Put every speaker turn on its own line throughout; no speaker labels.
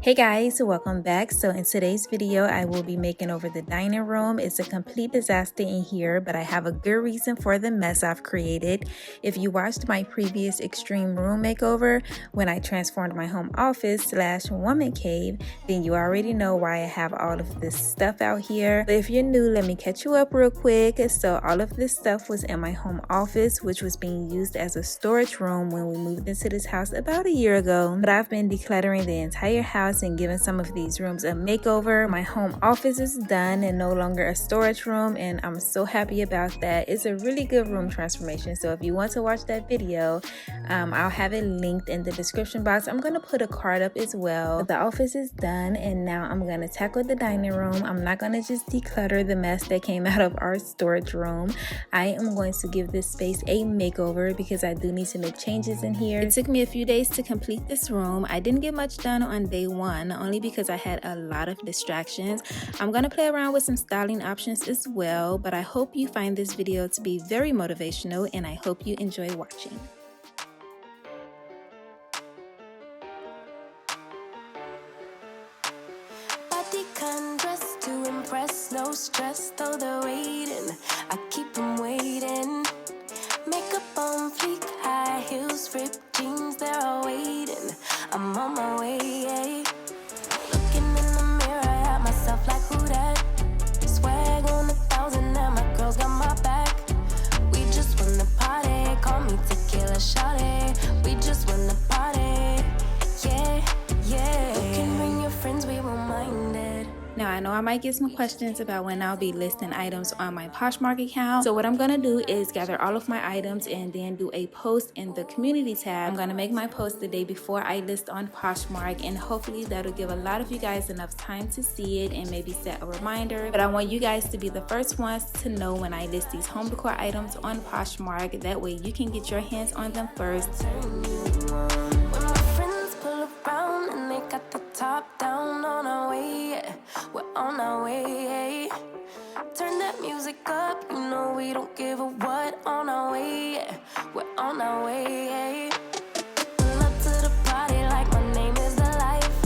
Hey guys, welcome back. So in today's video, I will be making over the dining room. It's a complete disaster in here, but I have a good reason for the mess I've created. If you watched my previous extreme room makeover, when I transformed my home office / woman cave, then you already know why I have all of this stuff out here. But if you're new, let me catch you up real quick. So all of this stuff was in my home office, which was being used as a storage room when we moved into this house about a year ago. But I've been decluttering the entire house and giving some of these rooms a makeover. My home office is done and no longer a storage room, and I'm so happy about that. It's a really good room transformation. So if you want to watch that video, I'll have it linked in the description box. I'm gonna put a card up as well. But the office is done, and now I'm gonna tackle the dining room. I'm not gonna just declutter the mess that came out of our storage room. I am going to give this space a makeover because I do need to make changes in here. It took me a few days to complete this room. I didn't get much done on day one, only because I had a lot of distractions. I'm gonna play around with some styling options as well, but I hope you find this video to be very motivational, and I hope you enjoy watching.
Body can dress to impress, no stress, though they're waiting. I keep them waiting. Makeup on fleek, high heels, ripped jeans, they're all waiting. I'm on my way. Looking in the mirror at myself like who that? Swag on 1,000 and my girls got my back. We just wanna party, call me tequila shawty. We just wanna party, yeah. You can bring your friends, we won't mind it.
Now, I know I might get some questions about when I'll be listing items on my Poshmark account. So what I'm gonna do is gather all of my items and then do a post in the community tab. I'm gonna make my post the day before I list on Poshmark, and hopefully that'll give a lot of you guys enough time to see it and maybe set a reminder. But I want you guys to be the first ones to know when I list these home decor items on Poshmark. That way you can get your hands on them first.
When my friends pull around and they got the top down, on our way, yeah. We're on our way. Turn that music up, you know we don't give a what. On our way, yeah. We're on our way. Pull up to the party like my name is the life.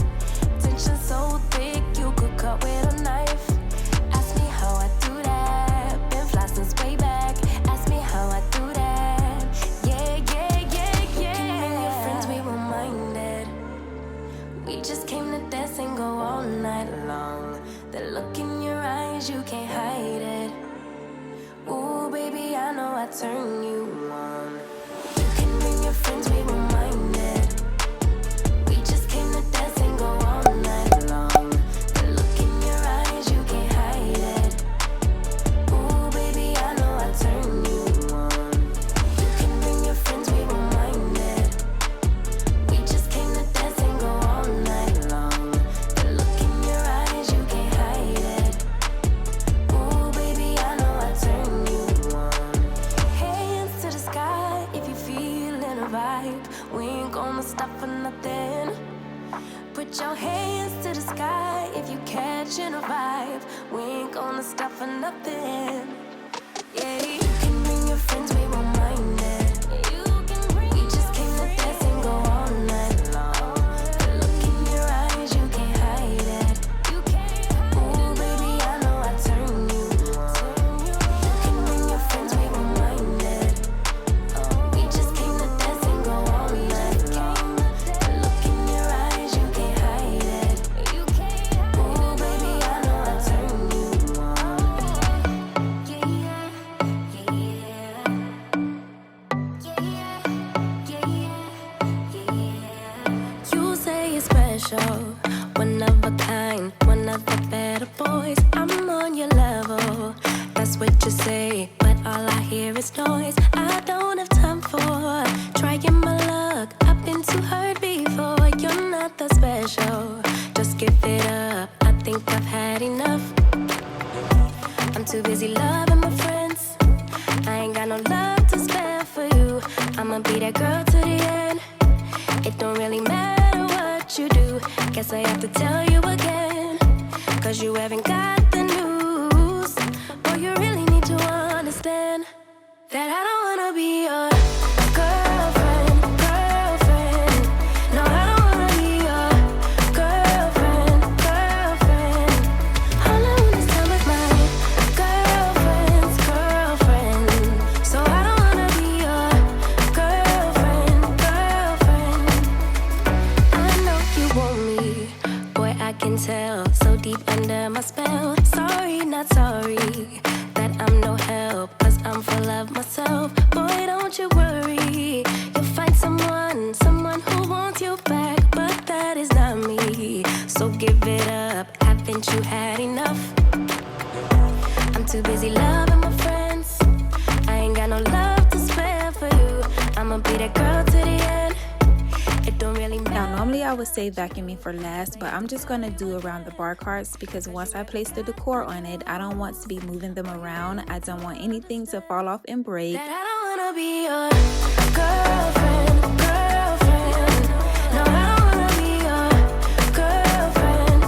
Tension so thick you could cut with a knife. Ask me how I do that. Been fly since way back. Ask me how I do that. Yeah. You can bring your friends, we won't mind it. We just came to dance and go all night long. The look in your eyes, you can't hide it. Ooh, baby, I know I turn you on. You can bring your friends, we won't mind it. We just came to dance and go all night long. The look in your eyes, you can't hide it. Ooh, baby, I know I turn you on. You can bring your friends, we won't mind it. We just came to dance and go all night long. The look in your eyes, you can't hide it. Ooh, baby, I know I turn you on. Hands to the sky if you feeling a vibe. We ain't gonna stop for nothing. Put your hands to the sky if you catching a vibe. We ain't gonna stop for nothing. Yeah, you can bring your friends, we won't mind it. We just came to dance and go all night long. The look in your eyes, you can't hide it. Ooh, baby, I know I turn you on. You can bring your friends, we won't mind it. We just came to dance and go all night long. The look in your eyes, you can't hide it. Ooh, baby, I know I turn you on. Yeah. You say you're special, one of a kind, one of the better boys. I'm on your level, that's what you say, but all I hear is noise. I don't have time for trying my luck. I've been too hurt before. You're not that special, just give it up. I think I've had enough. I'm too busy loving my friends. I ain't got no love to spare for you. I'ma be that girl to the end. It don't really matter what you do. Guess I have to tell you again, 'cause you haven't got the news. Boy, you really need to understand that I don't wanna be your girlfriend. No, I don't wanna be your girlfriend. can tell, so deep under my spell. Sorry, not sorry that I'm no help, 'cause I'm full of myself. Boy, don't you worry, you'll find someone who wants you back, but that is not me. So give it up, haven't you had enough? I'm too busy loving my friends, I ain't got no love to spare for you. I'ma be that girl to the end. It don't really matter.
Now normally I would save vacuuming for last, but I'm just gonna do around the bar carts because once I place the decor on it, I don't want to be moving them around. I don't want anything to fall off and break.
That I don't wanna be your girlfriend. No, I don't wanna be your girlfriend.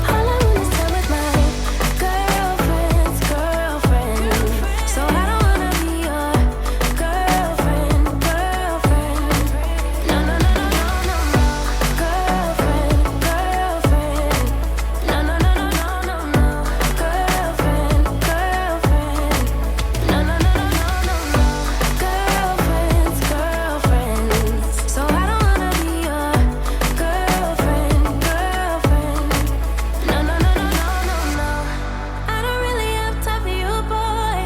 All I wanna is time with my girlfriend. So I don't wanna be your girlfriend. No, no, no, no, no, no, no. Girlfriend. No, no, no, no, no, no, no. Girlfriend. No, no, no, no, no, no, no. Girlfriends. So I don't wanna be your girlfriend. No, no, no, no, no, no, no. I don't really have time for you, boy.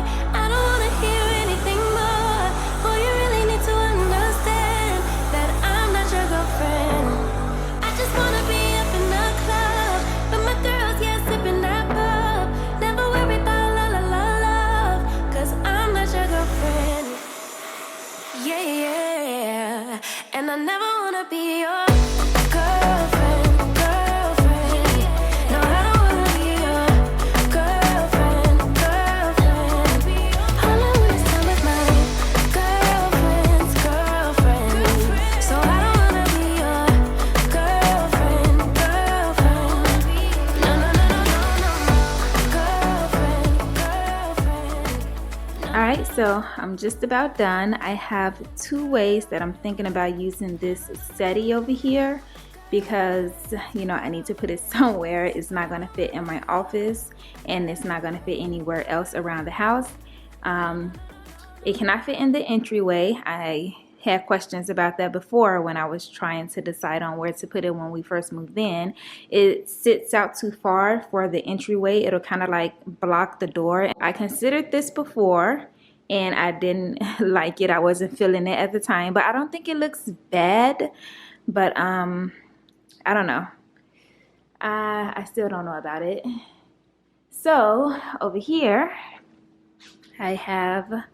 I don't wanna hear anything more. Boy, you really need to understand that I'm not your girlfriend. I just wanna be up in the club with my girls, yeah, sipping that pub. Never worry about la la la love, 'cause I'm not your girlfriend. Yeah, yeah. And I never wanna be your girlfriend. No, I don't wanna be your girlfriend. All I want is time with my girlfriend. So I don't wanna be your girlfriend. No, no, no, no, no, no, girlfriend.
Alright, so I'm just about done. I have two ways that I'm thinking about using this settee over here because, you know, I need to put it somewhere. It's not going to fit in my office and it's not going to fit anywhere else around the house. It cannot fit in the entryway. I had questions about that before when I was trying to decide on where to put it when we first moved in. It sits out too far for the entryway. It'll kind of like block the door. I considered this before and I didn't like it. I wasn't feeling it at the time, but I don't think it looks bad. But I don't know. I still don't know about it. So over here I have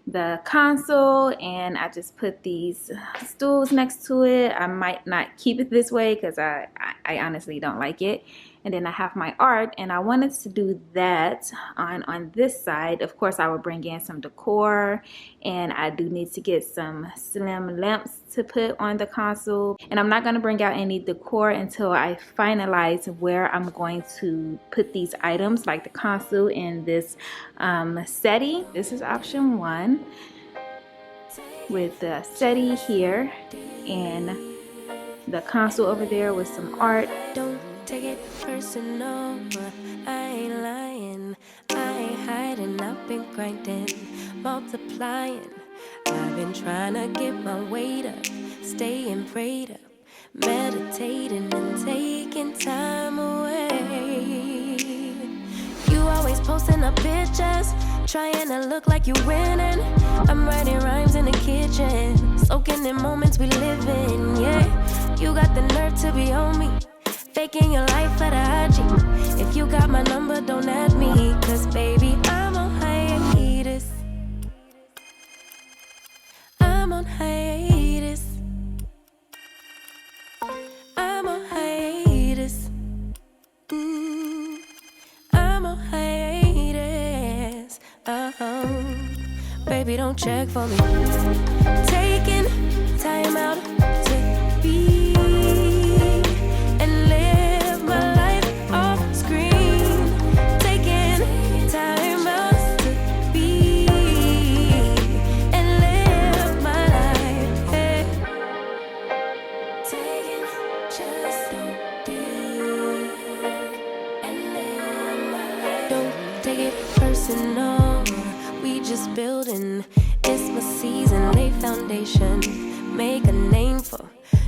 the console and I just put these stools next to it. I might not keep it this way because I honestly don't like it. And then I have my art and I wanted to do that on this side. Of course I will bring in some decor and I do need to get some slim lamps to put on the console. And I'm not going to bring out any decor until I finalize where I'm going to put these items like the console and this settee. This is option 1 with the settee here and the console over there with some art.
Don't take it personal, I ain't lying, I ain't hiding, I've been grinding, multiplying. I've been trying to get my weight up, staying prayed up, meditating and taking time away. You always posting up pictures, trying to look like you winning. I'm writing rhymes in the kitchen, soaking in moments we live in, yeah. You got the nerve to be on me, faking your life for the IG. If you got my number, don't add me, 'cause baby, I'm on hiatus. I'm on hiatus. I'm on hiatus. I'm on hiatus. Baby, don't check for me. Taking time out to be and live my life off screen. Taking time out to be and live my life. Hey. Taking just don't do and live my life. Don't take it personal. We just building. It's my season. Lay foundation. Make a name for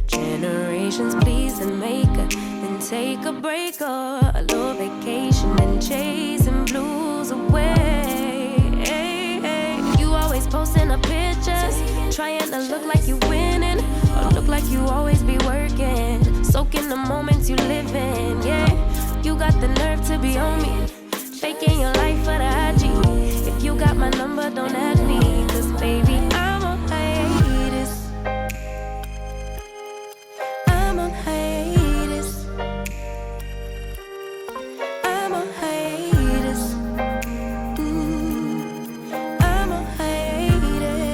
Chandelier. generations, please, and make a, then take a break or a little vacation and chasing blues away. You always posting up pictures, trying to look like you winning, or look like you always be working, soaking the moments you live in. Yeah, you got the nerve to be on me, faking your life for the IG. If you got my number, don't add me, 'cause baby, I'm on hiatus. I'm on hiatus. I'm on hiatus. I'm on hiatus.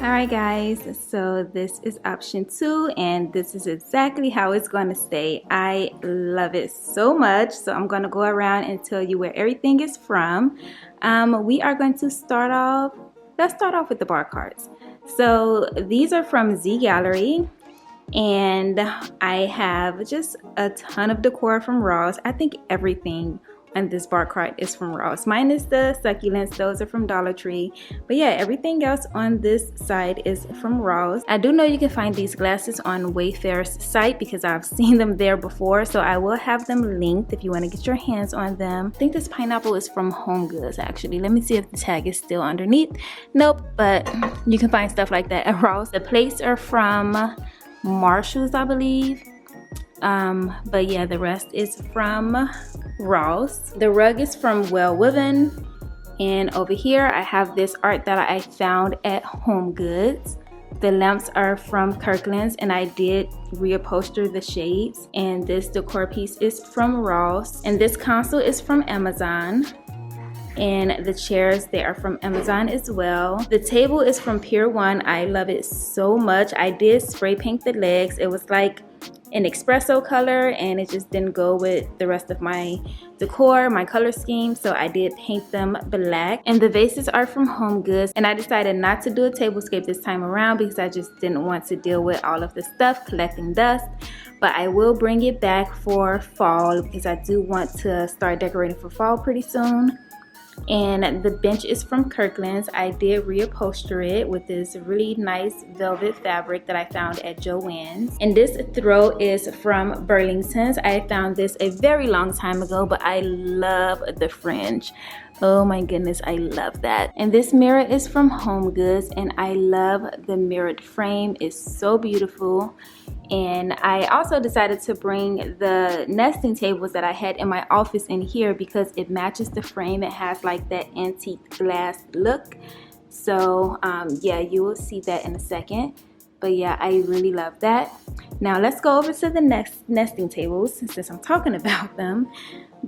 Alright guys, so this is option 2 and this is exactly how it's going to stay. I love it so much, so I'm going to go around and tell you where everything is from. We are going to start off, let's start off with the bar cards. So these are from Z Gallery, and I have just a ton of decor from Ross. I think everything on this bar cart is from Ross, minus the succulents, those are from Dollar Tree. But yeah, everything else on this side is from Ross. I do know you can find these glasses on Wayfair's site because I've seen them there before, so I will have them linked if you want to get your hands on them. I think this pineapple is from Home Goods actually. Let me see if the tag is still underneath. Nope, but you can find stuff like that at Ross. The plates are from Marshall's, I believe. But yeah, the rest is from Ross. The rug is from Well Woven, and over here I have this art that I found at Home Goods. The lamps are from Kirkland's, and I did reupholster the shades. And this decor piece is from Ross, and this console is from Amazon. And the chairs, they are from Amazon as well. The table is from Pier 1. I love it so much. I did spray paint the legs. It was like an espresso color, and it just didn't go with the rest of my decor, my color scheme, so I did paint them black. And the vases are from Home Goods, and I decided not to do a tablescape this time around because I just didn't want to deal with all of the stuff collecting dust. But I will bring it back for fall because I do want to start decorating for fall pretty soon. And the bench is from Kirkland's. I did reupholster it with this really nice velvet fabric that I found at Joann's. And this throw is from Burlington's. I found this a very long time ago, but I love the fringe. Oh my goodness, I love that. And this mirror is from Home Goods, and I love the mirrored frame. It's so beautiful. And I also decided to bring the nesting tables that I had in my office in here because it matches the frame. It has like that antique glass look. So yeah, you will see that in a second. But yeah, I really love that. Now let's go over to the next nesting tables since I'm talking about them.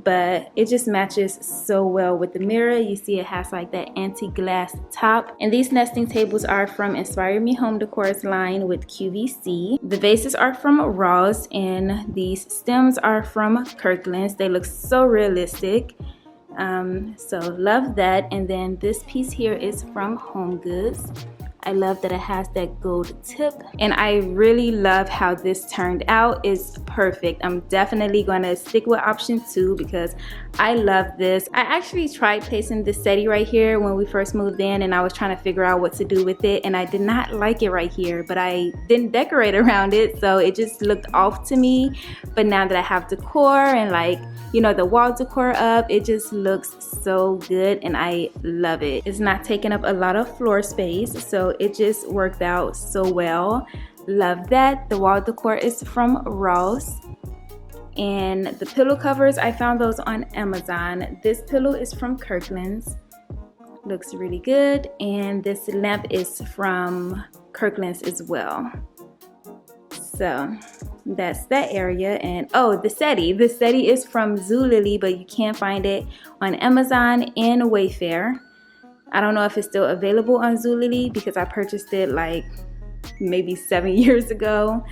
But it just matches so well with the mirror. You see it has like that antique glass top. And these nesting tables are from Inspire Me Home Decor's line with QVC. The vases are from Ross, and these stems are from Kirkland's. They look so realistic. So love that. And then this piece here is from Home Goods. I love that it has that gold tip, and I really love how this turned out. It's perfect. I'm definitely going to stick with option 2 because I love this. I actually tried placing this settee right here when we first moved in, and I was trying to figure out what to do with it, and I did not like it right here, but I didn't decorate around it, so it just looked off to me. But now that I have decor and like, you know, the wall decor up, it just looks so good, and I love it. It's not taking up a lot of floor space, so it just worked out so well. Love that. The wall decor is from Ross. And the pillow covers, I found those on Amazon. This pillow is from Kirkland's. Looks really good. And this lamp is from Kirkland's as well. So that's that area. And oh, the settee is from Zulily, but you can find it on Amazon and Wayfair. I don't know if it's still available on Zulily because I purchased it like maybe 7 years ago,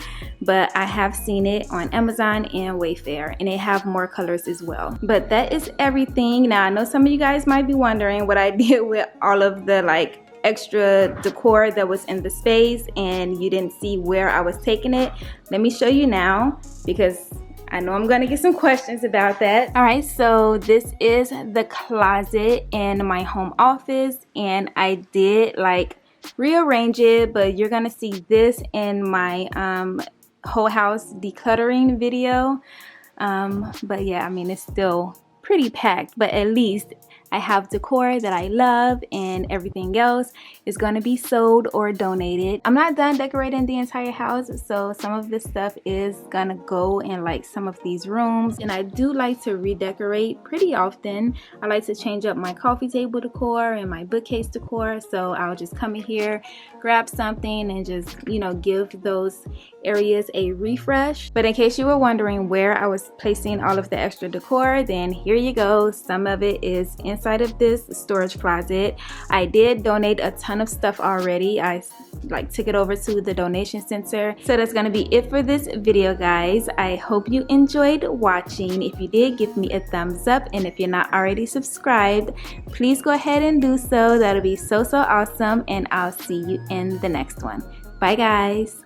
but I have seen it on Amazon and Wayfair, and they have more colors as well. But that is everything. Now I know some of you guys might be wondering what I did with all of the like extra decor that was in the space and you didn't see where I was taking it. Let me show you now because I know I'm gonna get some questions about that. All right, so this is the closet in my home office, and I did like rearrange it, but you're gonna see this in my whole house decluttering video. But yeah, I mean, it's still pretty packed, but at least I have decor that I love, and everything else is going to be sold or donated. I'm not done decorating the entire house, so some of this stuff is going to go in like some of these rooms, and I do like to redecorate pretty often. I like to change up my coffee table decor and my bookcase decor, so I'll just come in here, grab something, and just, you know, give those areas a refresh. But in case you were wondering where I was placing all of the extra decor, then here you go. Some of it is inside of this storage closet. I did donate a ton of stuff already. I took it over to the donation center. So that's gonna be it for this video, guys. I hope you enjoyed watching. If you did, give me a thumbs up, and if you're not already subscribed, please go ahead and do so. That'll be so awesome, and I'll see you in the next one. Bye, guys.